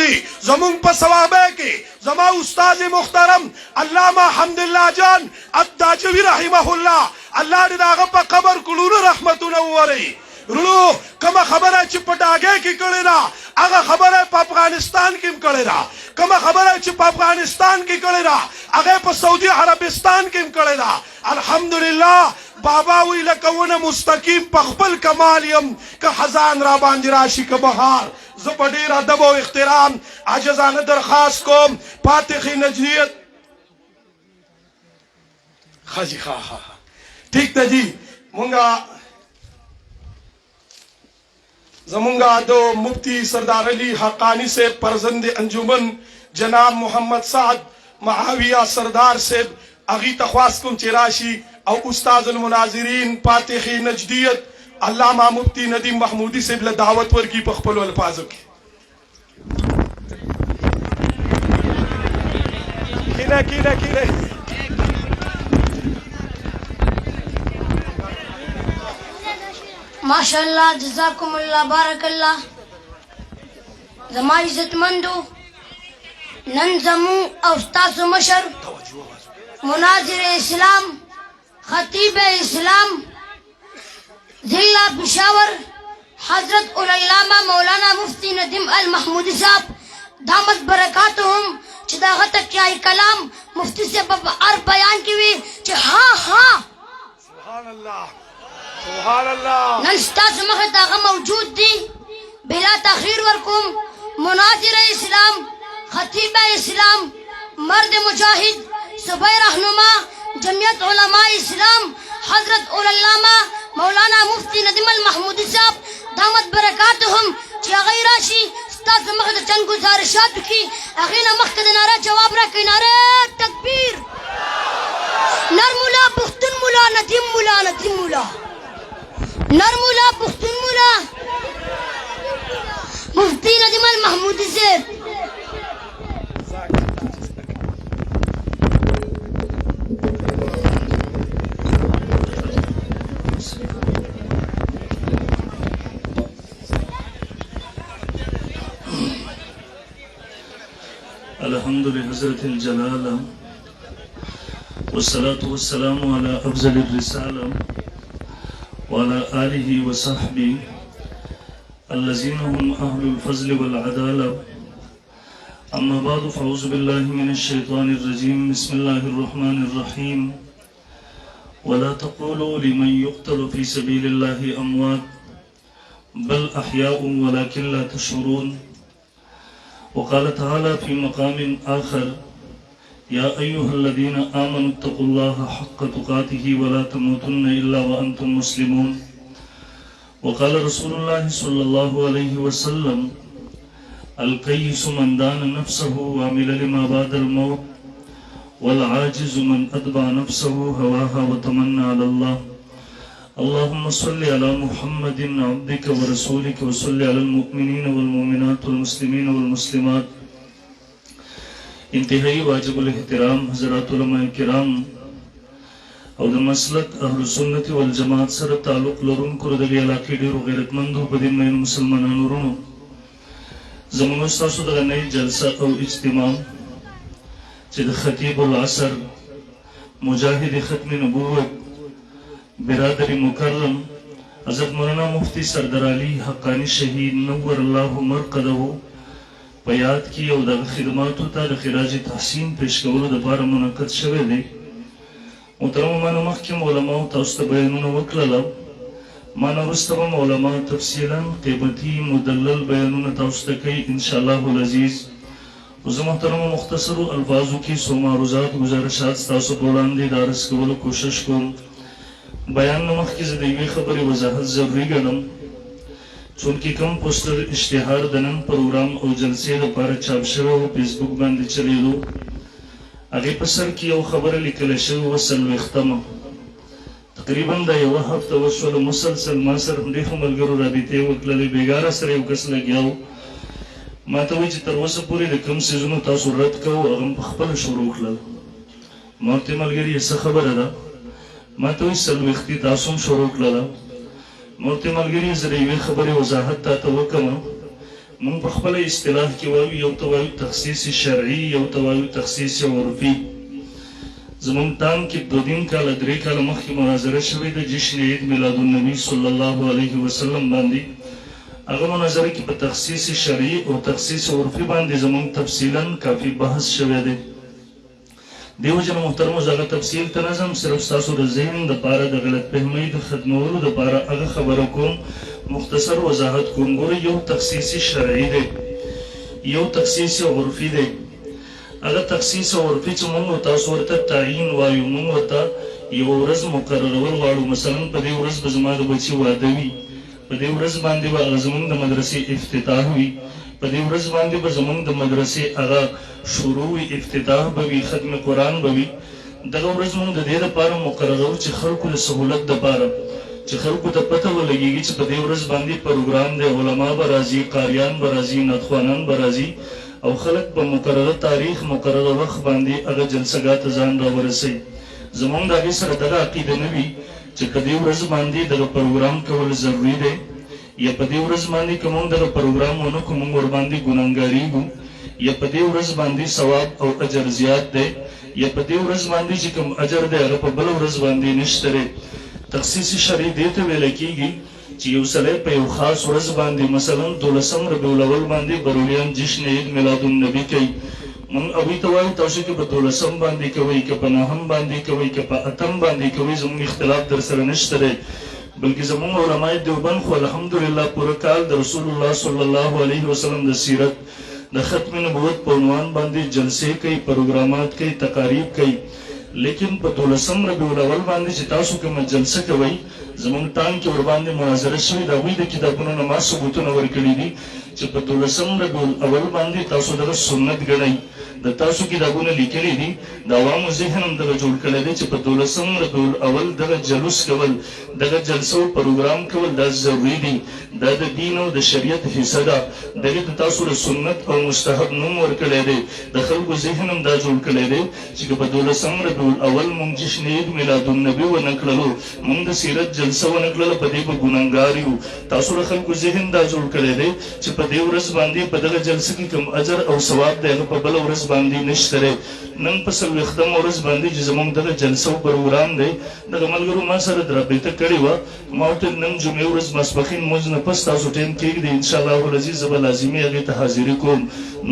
کی زمون په ثوابه کې زما استاد محترم علامہ حمدالله جان الداجوی رحمه الله الله دې هغه په قبر کولو رحمتونه ووري رلو کما خبره چې پټاګه کې کړي را هغه خبره په افغانستان کې کړي را کما خبره چې په افغانستان کې کړي را هغه په سعودي عربستان کې کړي را الحمدلله بابا وی لکونه مستقیم په خپل کمال يم که خزان را باندې راشي که بهار زه په ډیر ادب او احترام عاجزانه درخواست کوم فاتحه نجریت خاجي ها ٹھیک ته جی مونږه زمونگا دو مفتی سردار علی حقانی سے پرزند انجمن جناب محمد سعد معاویہ سردار سے اغی تخواست کم چراشی او استاذ المناظرین فاتح نجدیت علامہ مفتی ندیم محمودی سے بلا دعوت ورکی پخپلو الفاظوں کی کینے ماشاءاللہ جزاکم اللہ بارک اللہ زما عزت مندو نن زمو او استاذ مشر مناظر اسلام خطیب اسلام ضلع پشاور حضرت العلامہ مولانا مفتی ندیم المحمودی صاحب دامت برکاتهم چې داغه تکیای کلام مفتی سے ار بیان کی وی چې ہاں سبحان اللہ سبحان اللہ نن ستاسو مخه داغه موجود دی بلا تاخیر ورکوم مناظر اسلام خطیب اسلام مرد مجاہد صوبہ رہنما جمعیت علماء اسلام حضرت العلامہ مولانا مفتی ندیم المحمودی صاحب دامت برکاتهم چې هغه راشي ستاسو مخه د چند گزارشات کی هغه نه مخکې د ناره جواب راکړي ناره تکبیر نر مولا پختون مولا ندیم مولا نر مولا پختون مولا مفتی ندیم المحمودی سے الحمد لحضرت الجلالة والصلاة والسلام على أفضل الرسالة وعلى آله وصحبه الذين هم أهل الفضل والعدالة أما بعد فأعوذ بالله من الشيطان الرجيم بسم الله الرحمن الرحيم ولا تقولوا لمن يقتل في سبيل الله أموات بل أحياء ولكن لا تشعرون وقال تعالى في مقام آخر يا أيها الذين آمنوا اتقوا الله حق تقاته ولا تموتن إلا وأنتم مسلمون وقال رسول الله صلى الله عليه وسلم الكيس من دان نفسه وعمل لما بعد الموت والعاجز من أتبع نفسه هواها وتمنى على الله اللهم صل على محمد عبدك ورسولك وصل على المؤمنين والمؤمنات والمسلمين والمسلمات انتہائی واجب الاحترام حضرات علماء کرام او د مسلک اهل سنت والجماعت سره تعلق لرونکو د دې علاقې ډېرو غیرتمندو په دې مین مسلمانانو ورونو زموږ ستاسو د نړۍ جلسه او اجتماع چې د خطیب العصر مجاهد ختم نبوت برادر مکرم حضرت مولانا مفتی سردار علی حقانی شهید نور الله مرقده په یاد کې او د خدماتو ته د خراج تحسین پیش کولو لپاره منعقد شوی دی محترمانو مخکې علماو تاسو ته بیانونه وکړل ما نه وروسته به علما تفصیلا قیمتي مدلل بیانونه تاسو ته کوي انشاءالله العزیز خو زه محترمو مختصرو الفاظو کې څو معروضات گزارشات ستاسو په وړاندې د عرض کولو کوشش کوم بیان نه مخکې زه د یوې خبرې وضاحت ضروري ګڼم چونکې کوم پوسټر اشتهار د نن پروګرام او جلسې لپاره چاپ شوی و فیسبوک باندې چلیدو هغې په سر کې یو خبره لیکله شوې وه څلوېښتمه تقریبا دا یوه هفته وشوله مسلسل ما سره ډېرو ملګرو رابطې وکړلې بېګاره سره یو کس لګیا و ما ته وایي چې تر اوسه پورې د کوم څیزونو تاسو رد کوو هغه م پخپله شروع کړل ما ورته ملګري څه خبره ده ما ته وایي څلوېښتي تاسو هم شروع کړله ما ورته ملګري زه د یوې خبرې وضاحت تاته وکړم مونږ په خپله اصطلاح کې وایو یو ته وایو تخصیص شرعي یو ته وایو تخصیص عرفي زمونږ تام کې 2 کاله 3 کاله مخکې مناظره شوې ده جشن عید میلاد النبي صلی الله علیه وسلم باندې هغه مناظره کې په تخصیص شرعي او تخصیص عرفي باندې زمونږ تفصیلا کافي بحث شوی دی دیو جن محترمو زغه تفصیل ته نظم صرف تاسو د ذهن د پاره د غلط فهمۍ د ختمولو د پاره هغه خبره کوم مختصر وضاحت کوم ګورئ یو تخصیص شرعي دی یو تخصیص عرفي دی هغه تخصیص عرفي چې موږ تاسو ورته تعیین وایو موږ ورته یو ورځ مقررول غواړو مثلا په دې ورځ به زما د بچي واده وي په دې ورځ باندې به زموږ د مدرسې افتتاح وي په دې ورځ باندې به زموږ د مدرسې هغه شروع وي افتتاح به وي ختم قرآن به وي دغه ورځ موږ د دې لپاره مقررو چې خلکو د سهولت دپاره چې خلکو ته پته ولګېږي چې په دې ورځ باندې پروګرام دی علما به راځي قاریان به راځي نعتخوانان به راځي او خلک په مقرره تاریخ مقرره وخت باندې هغه جلسګاه ته ځان راورسوي زموږ د هغې سره دغه عقیده نه وي چې په دې ورځ باندې دغه پروګرام کول ضروري دی یا په دې ورځ باندې که موږ دغه پروګرام ونه کړو موږ ورباندې ګناهګارېږو یا په دې ورځ باندې ثواب او اجر زیات دی یا په دې ورځ باندې چې کوم اجر دی هغه په بله ورځ باندې نشته دی تخصیص شرعي دې ته ویلی کېږي چې یو سړی په یو خاص ورځ باندې مثلا 12 ربیع الاول باندې برولیان جشن عید میلاد النبي کوي مونږ هغوی ته وایو تاسو که په 12 باندې کوئ که په 9 باندې کوئ که په 8 باندې کوئ زموږ اختلاف در سره نشته دی بلکې زموږ علماء دیوبند خو الحمدلله پوره کال د رسول الله صلی الله علیه وسلم د سیرت د ختم نبوت په عنوان باندې جلسې کوي پروګرامات کوي تقاریب کوي لیکن په 12 ربیع الاول باندې چې تاسو کومه جلسه کوئ زموږ ټام کې ورباندې مناظره شوې د هغوی د کتابونو نه ما ثبوتونه ورکړي دي چې په 12 ربیع الاول باندې تاسو دغه سنت ګڼئ د تاسو کتابونه لیکلي دي د عوامو ذهن هم دغه جوړ کړی دی چې په 12 ربیع الاول دغه جلوس کول دغه جلسه او پروګرام کول دا ضروري دي دا د دین او د شریعت حصه ده دغې ته تاسو د سنت او مستحب نوم ورکړی دی د خلکو ذهن هم دا جوړ کړی دی چې که په 12 ربیع الاول موږ جشن عید میلاد النبي ونه کړلو موږ د سیرت جلسه ونه کړله په دې به ګناهګار یو تاسو د خلکو ذهن دا جوړ کړی دی چې په دې ورځ باندې په دغه جلسه کې کوم اجر او ثواب دی هغه په بله ورځ باندې نشته دی نن په 40 ورځ باندې چې زموږ دغه جلسه او پروګرام دی دغه ملګرو ما سره رابطه کړې وه ما ورته نن جمعې ورځ ماسپښین لمونځ نه پس تاسو ټایم کېږدئ انشاءالله العزیز زه به لازمي هغې ته حاضري کوم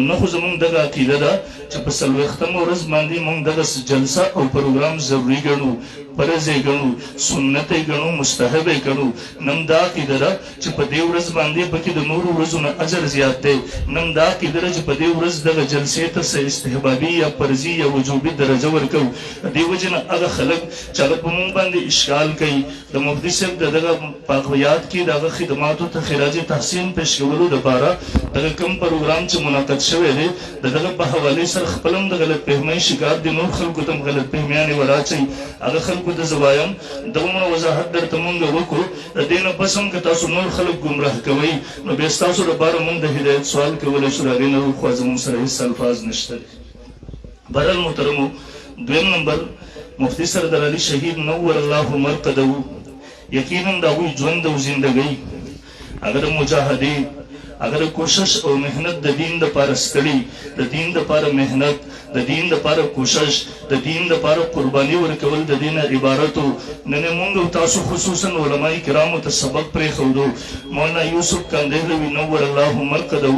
نو خو زموږ دغه عقیده ده چې په 40 ورځ باندې موږ دغه جلسه او پروګرام ضروري ګڼو فرض یې ګڼو سنت یې ګڼو مستحب یې ګڼو نن دا عقیده ده چې په دې ورځ باندې پکې د نورو ورځو نه اجر زیات دی نن دا عقیده ده چې په دې ورځ دغه جلسې ته څه استحبابي یا فرضي یا وجوبي درجه ورکوو د دې وجې نه هغه خلک چې هغه په موږ باندې اشکال کوي د مفتی صاحب د دغه باغویات کې د هغه خدماتو ته خراج تحسین پیش کولو دپاره دغه کوم پروګرام چې منعقد شوی دی د دغه په حوالې سره خپل هم د غلط فهمۍ شکار دي نور خلکو ته هم غلط فهمیانې وراچوي هغه خلکو ته زه وایم دغومره وضاحت درته مونږ وکړو د دې نه پس هم که تاسو نور خلک ګمراه کوئ نو بیا ستاسو لپاره مونږ د هدایت سوال کولی شو د هغې نه خوا زمونږ سره هېڅ الفاظ نشته دی بهرحال محترمو دویم نمبر مفتی سردار علي شهید نور الله مرقده یقینا د هغوی ژوند او زندګۍ هغه د مجاهدې هغه د کوشش او محنت د دین دپاره ستړي د دین دپاره محنت د دین دپاره کوشش د دین دپاره قرباني ورکول د دین عبارت و نن مونږ او تاسو خصوصا علماء کرامو ته سبق پرېښودو مولانا یوسف کندهلوي نور الله مرقده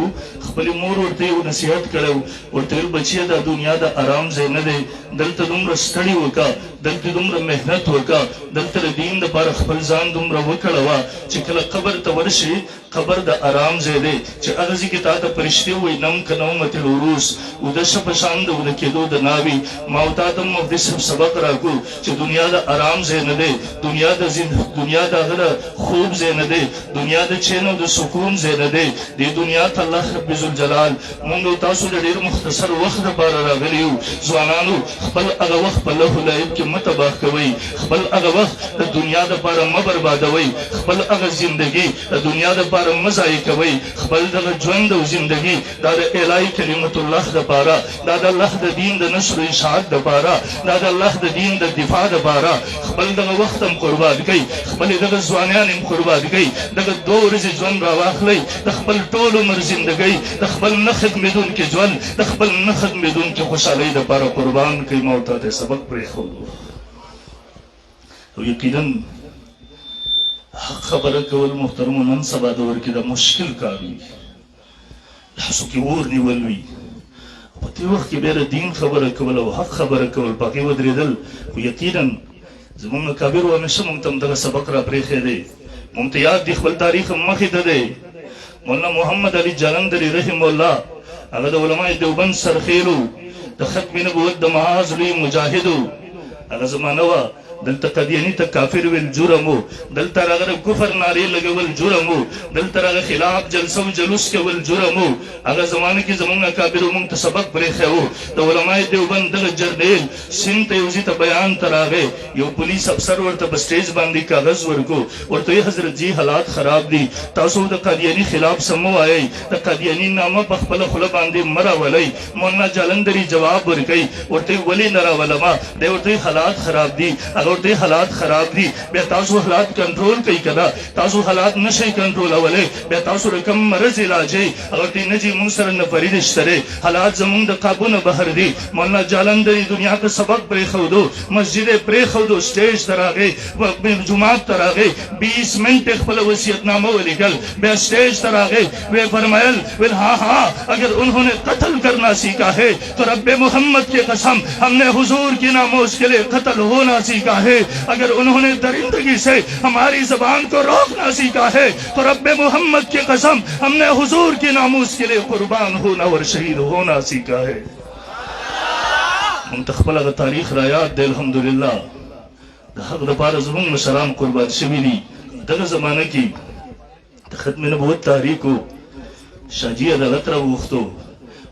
خپلې مور ورته یو نصیحت کړی ورته ویل بچیه دا دنیا د ارام ځای نه دی دلته دومره ستړي وکړه دلته دومره محنت وکړه دلته د دین دپاره خپل ځان دومره وکړوه چې کله قبر ته ورشي قبر د ارام ځای دی چې هغه ځای کې تا ته فرشتې وایي نم که نومت العروس وده شه په شان د وده کېدو د ناوي ما او تا ته مفتی صاحب سبق راکړو چې دنیا د ارام ځای نه دی دنیا د هغه د خوب ځای نه دی دنیا د چین او د سکون ځای نه دی دې دنیا ته الله رب ذوالجلال مونږ او تاسو د ډېر مختصر وخت دپاره راغلي یو ځوانانو خپل هغه وخت په لهو لعب کې مه تباه کوئ خپل هغه وخت د دنیا دپاره مه بربادوئ خپل هغه زندګي د دنیا دپاره دپاره مه ضایع کوئ خپل دغه ژوند او زندګي دا د الهي کلمت الله دپاره دا د الله د دین د نشر و اشاعت دپاره دا د الله د دین د دفاع دپاره خپل دغه وخت هم قربان کړئ خپلې دغه ځوانیان هم قربان کړئ دغه 2 ورځې ژوند راواخلئ د خپل ټول عمر زندګۍ د خپل نه ختمېدونکي ژوند د خپل نه ختمېدونکي خوشحالۍ دپاره قربان کړئ ما ورته ته سبق پرېښودو او یقینا حق خبره کول محترمو نن سبا دور کې د مشکل کار وي لاسو کې اور نیول وي په دې وخت کې بیا د دین خبره کول او حق خبره کول په هغې ودرېدل خو یقینا زموږ کابرو همیشه موږ ته هم دغه سبق را پرېښی دی موږ ته یاد دی خپل تاریخ هم مخې ته دی مولانا محمد علي جلندري رحم الله هغه د علماء دیوبند سرخیلو د ختم نبوت د معاذ لوی مجاهدو هغه زمانه وه دلته قادیاني ته کافر ویل جرم و دلته هغه کفر نارې لګول جرم و دلته هغه خلاف جلسه و جلوس کول جرم و هغه زمانه کې زموږ اکابرو موږ ته سبق پرېښی و د علماء دیوبند دغه جرنیل سیند ته یو ځای ته بیان ته راغی یو پولیس افسر ورته په سټیج باندې کاغذ ورکو ورته ویې حضرت جي حالات خراب دي تاسو د قادیاني خلاف څه مه وایئ د قادیاني نامه په خپله خوله باندې مه راولئ مولانا جالندري جواب ورکوي ورته یې ولې نه راولمه دی ورته حالات خراب دي ورته حالات خراب دي بیا تاسو حالات کنټرول کوي که نه تاسو حالات نشئ کنټرولولی بیا تاسو د کوم مرض علاج یې ورته نه جي مونږ سره نفري رشته دی حالات زمونږ د قابو نه بهر دي مولانا جالندري دنیا ته سبق پرېښودو مسجد یې پرېښودو سټیج ته راغی جومات ته راغی 20 منټې خپله وصیتنامه ولیکل بیا سټیج ته راغی ویې فرمایل ویل ہاں ہاں اگر انہوں نے قتل کرنا سیکھا ہے تو رب محمد کی قسم ہم نے حضور کی ناموز کے لیے قتل ہونا سیکھا ہے اگر انہوں نے درندگی سے ہماری زبان کو روکنا سیکھا ہے تو رب محمد کی قسم ہم نے حضور کی ناموز کے لیے قربان ہونا اور شہید ہونا سیکھا ہے منتخبل اگر تاریخ را یاد دے الحمدللہ د حق دپاره زموږ مشران قربان شوي دي دغه زمانه کې د ختم نبوت تحریک و شاجي عدالت را وغوښتو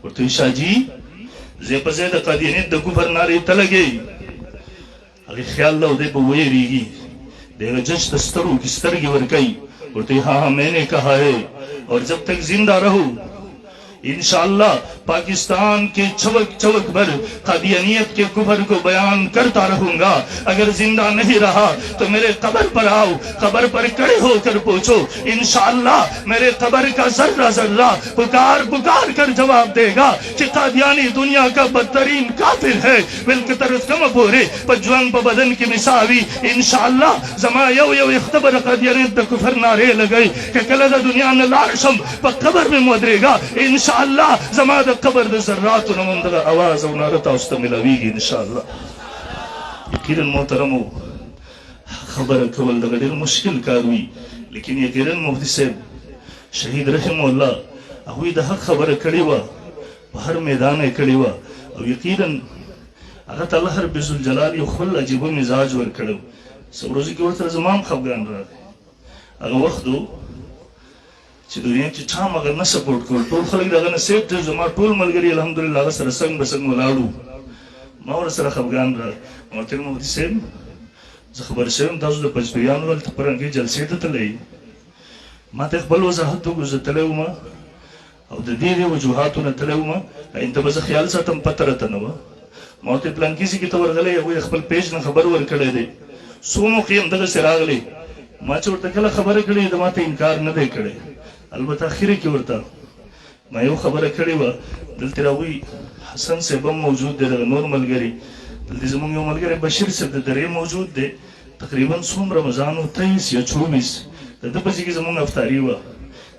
ورته ویل شاجي ځای په ځای د قادیانیت د کفر نارې ته لګوي هغې خیال له دی په ویریږي د هغه جج ته سترګو کې سترګې ورکوي ورته ہاں میں نے کہا ہے اور جب تک زندہ رہو انشاءاللہ پاکستان کے چوک چوک پر قادیانیت کے کفر کو بیان کرتا رہوں گا اگر زندہ نہیں رہا تو میرے قبر پر آؤ قبر پر کڑے ہو کر پوچھو انشاءاللہ میرے قبر کا ذرہ ذرہ پکار پکار کر جواب دے گا کہ قادیانی دنیا کا بدترین کافر ہے بالکترت کم پورے پجوان پا بدن کی مساوی انشاءاللہ زما یو یو اختبر قادیانیت دا کفر نارے لگئی کہ کل دا دنیا نلارشم پا قبر میں مدرے گا انشاءاللہ زما دا قبر دا ذراتو نمون دا آواز و نارتا استا ملاویگی انشاءاللہ یقینا محترمو خبر کول دا دیر مشکل کاروی لیکن یقینا مفتی صاحب شہید رحمه اللہ اگوی دا حق خبر کڑی وا ہر میدان کڑی وا او یقینا اگر اللہ رب ذوالجلال یو خپل عجیب مزاج ور کړو سوروزی کې ورته زمام خفګان راغی هغه وختو چې دنیا کې چا مګر نه سپورټ کول ټول خلک دغه نه سیف ته زما ټول ملګري الحمدلله هغه سره څنګ بسنګ ولاړو ما ور سره خفګان راغی ما ورته مفتی صاحب زه خبر شوم تاسو د پنځپیرانو ولته پرنګي جلسې ته تلئ ما ته خپل وضاحت وکړو زه تللی وم او د دې وجوهاتو نه تللی وم انته به زه خیال ساتم پته راته نه وه ما ورته پلانکیسي کې ته ورغلی هغوی خپل پیج نه خبر ورکړی دی څو موقع هم دغسې راغلی ما چې ورته کله خبره کړې د ما ته انکار نه دی کړی البته اخره کې ورته ما یو خبره کړې وه دلته راوی حسن صاحب هم موجود دی دغه نور ملګري دلته زموږ یو ملګری بشیر صاحب د درې موجود دی تقریبا څومره رمضان و 23 یا 24 د ده پسې کې زموږ افطاري وه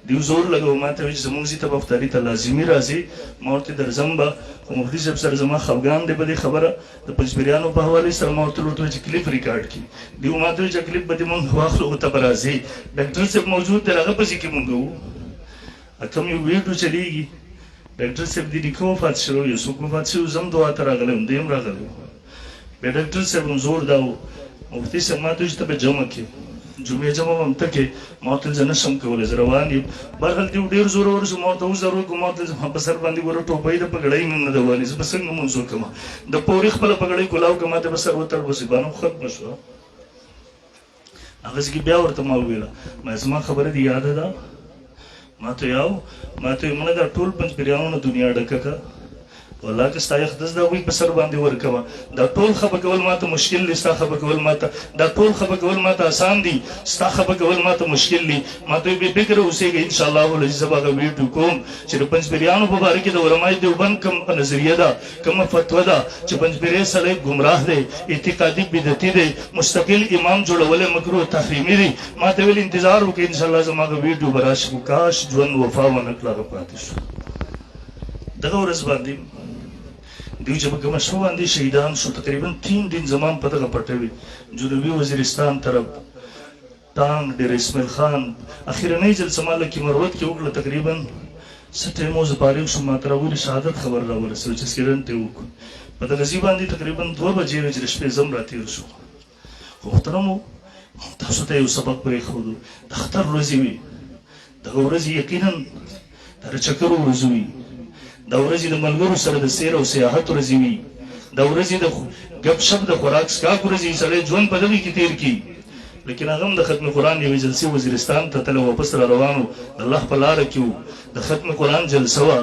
دیو زور لګو ما ته وایي چې زموږ ځي ته به افطاري ته لازمي راځي ما ورته درځم به خو مفتي صاحب سره زما خفګان دی په دې خبره د پنځپیریانو په حوالې سره ما ورته وویل چې کلیپ ریکارډ کړي دیو ما ته وایي چې کلیپ به دې مونږ واخلو ورته به راځي ډاکټر صاحب موجود دی هغه پسې کې مونږ وو کوم یو ویډیو چلیږي ډاکټر صاحب د نیکه وفات شوی یو څوک وفات شوي زه هم دعا ته راغلی وم دی هم راغلی و بیا ډاکټر صاحب هم زور دا و مفتي صاحب ما ته وایي چې ته به جمع کړې جمعې جمع به هم ته کې ما ورته زه نشم کولی زه روان یم برحال دی ډېر زورور شو ما ورته اوس ضرور کوم ما ورته زما په سر باندې ګوره ټوپۍ د پګړۍ مې هم نه ده وهلې زه به څنګه مونځ وکړم د پورې خپله پګړۍ کولاو که ما ته به سر وتړ مصیبانه خو ختمه شوه هغسې کې بیا ورته ما وویله ما زما خبره دې یاده ده ما ته مړه دا ټول پنځپیرانو دنیا ډکه که والله که ستا اخدس د هغوی په سر باندې ورکوه دا ټول خفه کول ما ته مشکل دي ستا خفه کول ما ته دا ټول خفه کول ما ته آسان دي ستا خفه کول ما ته مشکل دي ما ته بې فکره اوسېږئ انشاءالله العزیز زه به هغه ویډیو کوم چې د پنځپیریانو په باره کې د علمای دیوبند کوم نظریه ده کومه فتوه ده چې پنځپیری سړی ګمراه دی اعتقادي بدعتي دی مستقل امام جوړولی مکروه تحریمي دی ما ته ویل انتظار وکړئ انشاءالله زما هغه ویډیو به راشي خو کاش ژوند وفا ونه کړه هغه پاتې شو دغه ورځ باندې دوی چې په کومه شپه باندې شهیدان شو تقریبا 3 دن زمان په دغه پټه وي جنوبي وزیرستان طرف ټانګ ډېر اسماعیل خان اخرنۍ جلسه ما لکه مروت کې وکړه تقریبا څه ټایم اوس فارغ شوم ما ته راولي شهادت خبر راورسېد چې سکرین ته وکړو په دغه ځای باندې تقریبا 2 بجې وې چې د شپې زم راتېر شو خو محترمو تاسو ته یو سبق پرېښودو د اختر ورځې وي دغه ورځې یقینا د چکرو ورځې وي دا ورځې د ملګرو سره د سیر او سیاحت ورځې وي دا ورځې د ګپ شپ د خوراک څښاک ورځې سړی ژوند په دغې کې تېر کړي لیکن هغه هم د ختم قرآن یوې جلسې وزیرستان ته تله واپس را روان و د الله په لاره کې و د ختم قرآن جلسه وه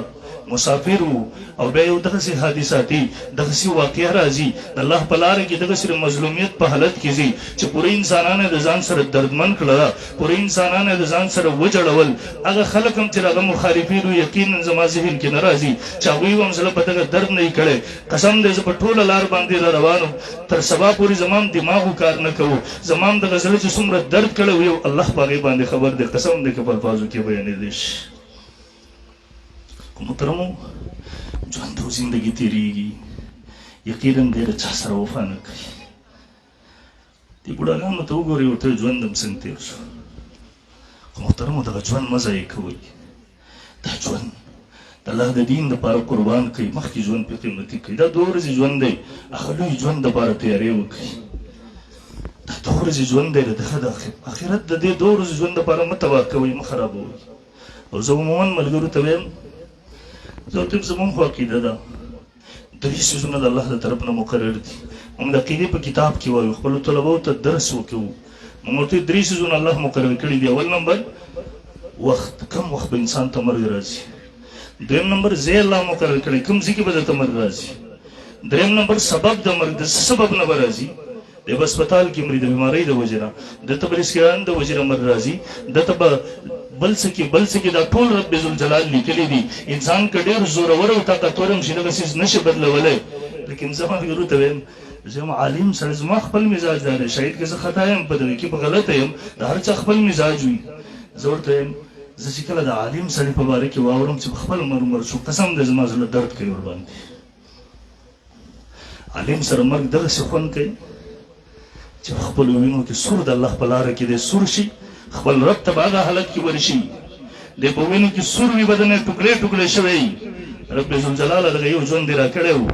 مسافر وو او بیا یو دغسې حادثاتي دغسې واقعه راځي د الله په لاره کې دغسې مظلومیت په حالت کې ځي چې پوره انسانان یې د ځان سره دردمن کړله پوره انسانان یې د ځان سره وجړول هغه خلک هم چې هغه مخالفین وو یقینا زما ذهن کې نه راځي چې هغوی هم زړه په دغه درد نه یې کړی قسم دی زه په ټوله لار باندې را روان وم تر سبا پورې زما هم دماغو کار نه کوو زما هم دغه زړه چې څومره درد کړی و یو الله په هغې باندې خبر دی قسم دی که په الفاظو کې بیانېدی شي محترمو ژوند او زندګي تېرېږي یقینا دی د چا سره وفا نه کوي دې بوډاګانو ته وګورئ ورته ژوند هم څنګه تېر شو خو محترمو دغه ژوند مه ضایع کوئ دا ژوند د الله د دین دپاره قربان کوي مخکې ژوند پرې قیمتي کوي دا 2 ورځې ژوند دی هغه لوی ژوند دپاره تیارې وکړئ دا 2 ورځې ژوند دی دغه د آخرت د دې 2 ورځې ژوند دپاره مه تباه کوئ مه خرابوئ او زه عموما ملګرو ته وایم زه ورته زموږ خو عقیده ده 3 څیزونه د الله د طرف نه مقرر دي موږ د عقیدې په کتاب کې وایو خپلو طلبو ته درس وکوو موږ ورته 3 څیزونه الله مقرر کړي دي اول نمبر وخت کم وخت به انسان ته مرګ راځي دویم نمبر ځای الله مقرر کړی کوم ځای کې به درته مرګ راځي دریم نمبر سبب د مرګ د سبب نه به راځي د هسپتال کې مري د بیمارۍ د وجې نه دته به رسکیان د وجې نه مرګ راځي دته به بل څه کې دا ټول رب ذوالجلال لیکلي دي انسان که ډېر زورور او طاقتور هم شي دغه څیز نشي بدلولی لیکن زه ملګرو ته وایم زه یم عالم سړی زما خپل مزاج دا دی شاید که زه خطا یم په دغې کې په غلطه یم د هر چا خپل مزاج وي زه ورته یم زه چې کله د عالم سړي په باره کې واورم چې په خپل عمر شو قسم دی زما زړه درد کوي ورباندې عالم سره مرګ دغسې خوند کوي چې په خپلو وینو کې سور د الله په لاره کې دی سور شي خپل رب ته به هغه حالت کې ورشي د په وینو کې سور وي بدن یې ټوکړې ټوکړې شوی رب ذوالجلاله دغه یو ژوند دې راکړی و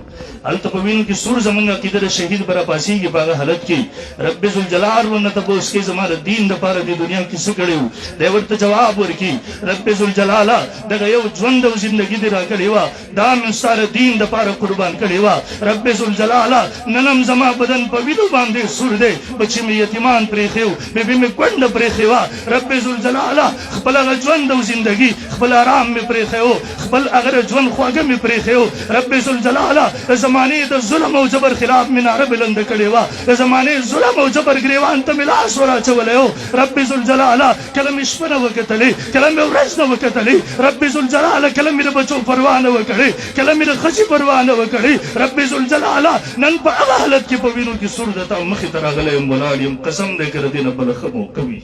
هلته په وینو کې سور زموږ عقیده د شهید به راپاڅېږي په هغه حالت کې رب ذوالجلال ورنه تپوس کوي زما د دین دپاره دې دنیا کې څه کړی و دی ورته جواب ورکړي رب ذوالجلاله دغه یو ژوند او زندګي دې راکړې وه دا مې ستا د دین دپاره قربان کړې وه رب ذوالجلاله نن هم زما بدن په وینو باندې سور دی بچې مې یتیمان پرېښی و بیبي مې کونډه پرېښې وه رب ذوالجلاله خپل هغه ژوند او زندګي خپل آرام مې پرېښی و خپل هغه ژوند خواږه مې پرېښی و رب ذوالجلاله د زمانې د ظلم او جبر خلاف مې ناره بلنده کړې وه د زمانې ظلم او جبر ګریوان ته مې لاس وراچولی و رب ذوالجلاله کله مې شپه نه وکتلې کله مې ورځ نه وکتلې رب ذوالجلاله کله مې د بچو پروا نه وکړې کله مې د ښځې پروا نه وکړې رب ذوالجلاله نن په هغه حالت کې په وینو کې سور د تا مخې ته راغلی یم ولاړ یم قسم دی که د دې نه بله ښه موقع وي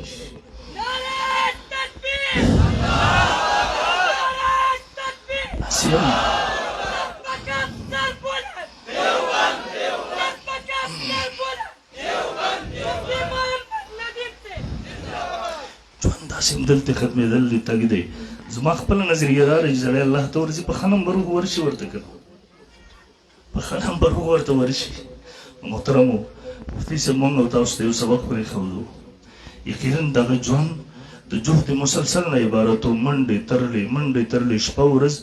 ژوند داسې هم دلته ختمېدل دی تګ دی زما خپله نظریه دا ده چې سړی الله ته ورځي په ښه نمبر ورشي ورته که په ښه نمبر ورته ورشي محترمو مفتي صاحب موږ او تاسو ته یو سبق پرېښودو یقینا دغه ژوند د جهد مسلسل نه عبارت و منډې ترلې شپه ورځ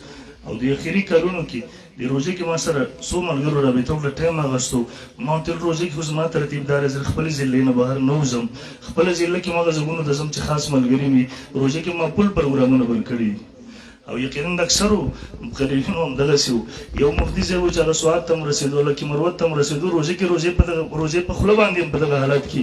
او د اخري کلونو کې د روژې کې ما سره څو ملګرو رابطه وکړه ټایم اخیستو ما ورته ویل روژې کې خو زما ترتیب دار زه خپلې ضلعې نه بهر نه وځم خپله ضلع کې ما هغه ځایونو ته ځم چې خاص ملګري وي روژې کې ما پل پروګرامونه بل کړي دي او یقینا د اکثرو مقررینو همدغسې وو یو مفتي ځای و چې هغه سوات ته هم رسېدو لکه مروت ته هم رسېدو روژې په خوله باندې هم په دغه حالت کې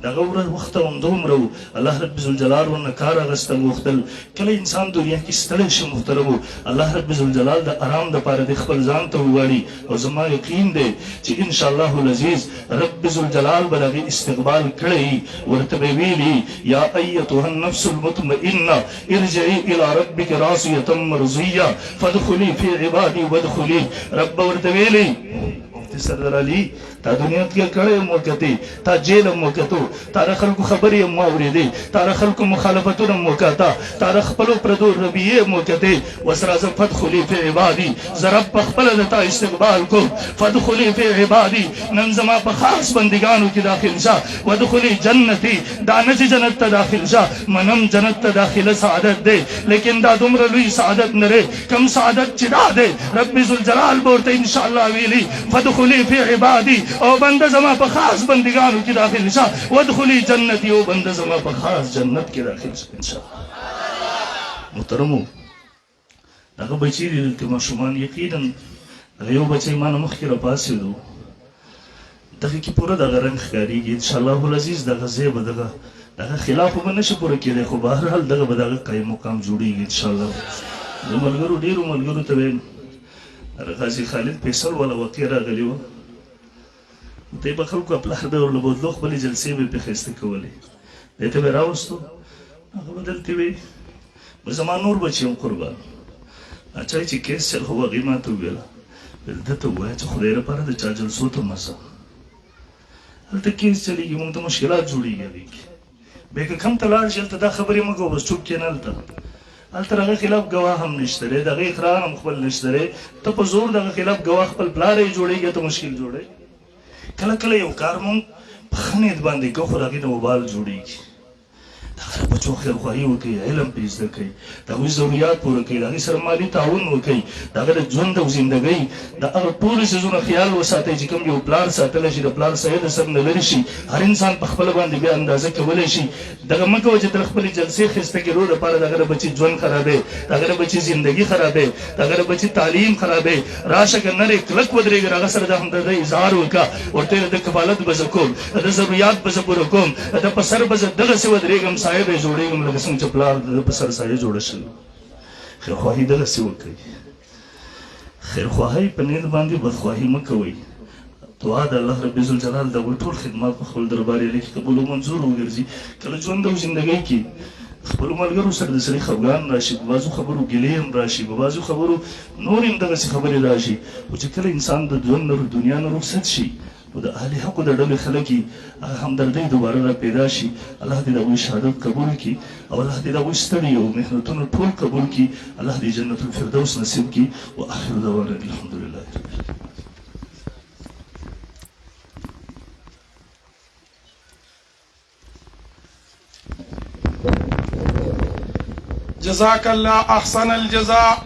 دغه ورځ وخت همدومره و الله رب ذوالجلال ورنه کار اخیستل غوښتل کله انسان دنیا کې ستړی شي محترمو الله رب ذوالجلال د آرام دپاره د خپل ځان ته وغواړي او زما یقین دی چې انشاءالله العزیز رب ذوالجلال به د هغې استقبال کړی ورته به ویلي یا ایتها النفس المطمئنه ارجعي الى ربک راضیة مرضیه فادخلي فی عبادي وادخلي رب ورته ویلي مفتی سردار علي تا دنیا کې کړی هم وکتې تا جیل هم وکتو تا د خلکو خبرې هم واورېدې تا د خلکو مخالفتونه هم وکاته تا د خپلو پردو رویې هم وکتې اوس راځه فادخلي فی عبادي زه رب پخپله د تا استقبال کوم فادخلي فی عبادي نن زما په خاص بندګانو کې داخل شه وادخلي جنتي دا نه چې جنت ته داخل شه منم جنت ته داخله سعادت دی لیکن دا دومره لوی سعادت نه دی کم سعادت چې دا دی رب ذوالجلال به ورته انشاءالله ویلي فادخلي فی عبادي او بنده زما په خاص بندګانو کې داخل شه وادخلي جنتي او بنده زما په خاص جنت کې داخل شه انشاءالله محترمو دغه بچي دي دلته ماشومان یقینا دغه یو بچی ما نه مخکې راپاڅېدو دغه کې پوره دغه رنګ ښکارېږي انشاءالله العزیز دغه ځای به دغه خلاف به نشي پوره کېدی خو بهرحال دغه به دغه قایم مقام جوړېږي انشاءالله زه ملګرو ډېرو ملګرو ته وایم غازي خالد فیصل والا واقع راغلی وه دی به خلکو پلار به ورله بوتلو خپلې جلسې به یې پرې ښایسته کولې دی ته به یې راوستو هغه به دلته وی زما نور بچي هم قربان اچھا چې کیس چل خو هغې ما ته وویله ویل ده ته ووایه چې خدای لپاره د چا جلسو ته مه ځه هلته کیس چلېږي موږ ته مشکلات جوړېږي هغې کې بیا که کم ته لاړ شي هلته دا خبرې مه کوه بس چوپ کښېنه هلته هلته د هغه خلاف ګواه هم نشته دی د هغې اقرار هم خپل نشته دی ته په زور د هغه خلاف ګواه خپل پلار یې جوړېږي ته مشکل جوړوي کله کله یو کار مونږ په ښه نیت باندې کوو خو د هغې نه وبال جوړېږي د هغه د بچو خیرخواهي وکړئ علم پرې زده کړئ د هغوی ضروریات پوره کړئ د هغې سره مالي تعاون وکړئ د هغه د ژوند او زندګۍ د هغه ټولو څیزونه خیال وساتئ چې کوم یو پلار ساتلی شي د پلار سایه د سر نه لرې شي هر انسان په خپله باندې بیا اندازه کولی شي دغه مه کوه چې تر خپلې جلسې ښایسته کېدو دپاره د هغه د بچي ژوند خرابوي د هغه د بچي زندګي خرابوي د هغه د بچي تعلیم خرابوي راشه که نرې کلک ودرېږي هغه سره د همدردۍ اظهار وکړه ورته یې د کفالت به زه کوم د ضروریات به زه پوره کوم د په سر به زه دغسې ودرېږم سایه به یې جوړېږم لکه څنګه چې پلار د په سر سایه جوړه شوې خیرخواهي دغسې وکړئ خیرخواهۍ په نیت باندې بدخواهي مه کوئ دعا د الله رب ذوالجلال د ټول خدمات په خپل دربار یې کې قبول او منظور وګرځي کله ژوند او زندګۍ کې خپلو ملګرو سره د سړي خفګان راشي په بعضو خبرو ګیلې هم راشي په بعضو خبرو نور هم دغسې خبرې راشي خو چې کله انسان د ژوند نه دنیا نه رخصت شي نو د اهل حقو د ډلې خلک هغه همدردۍ دوباره را پیدا شي الله دې د هغوی شهادت قبول کړي او الله دې د هغوی ستړي او محنتونه ټول قبول کړي الله دې جنت الفردوس نصیب کړي واخر دعوانا الحمدلله رب العالمین. جزاك الله احسن الجزاء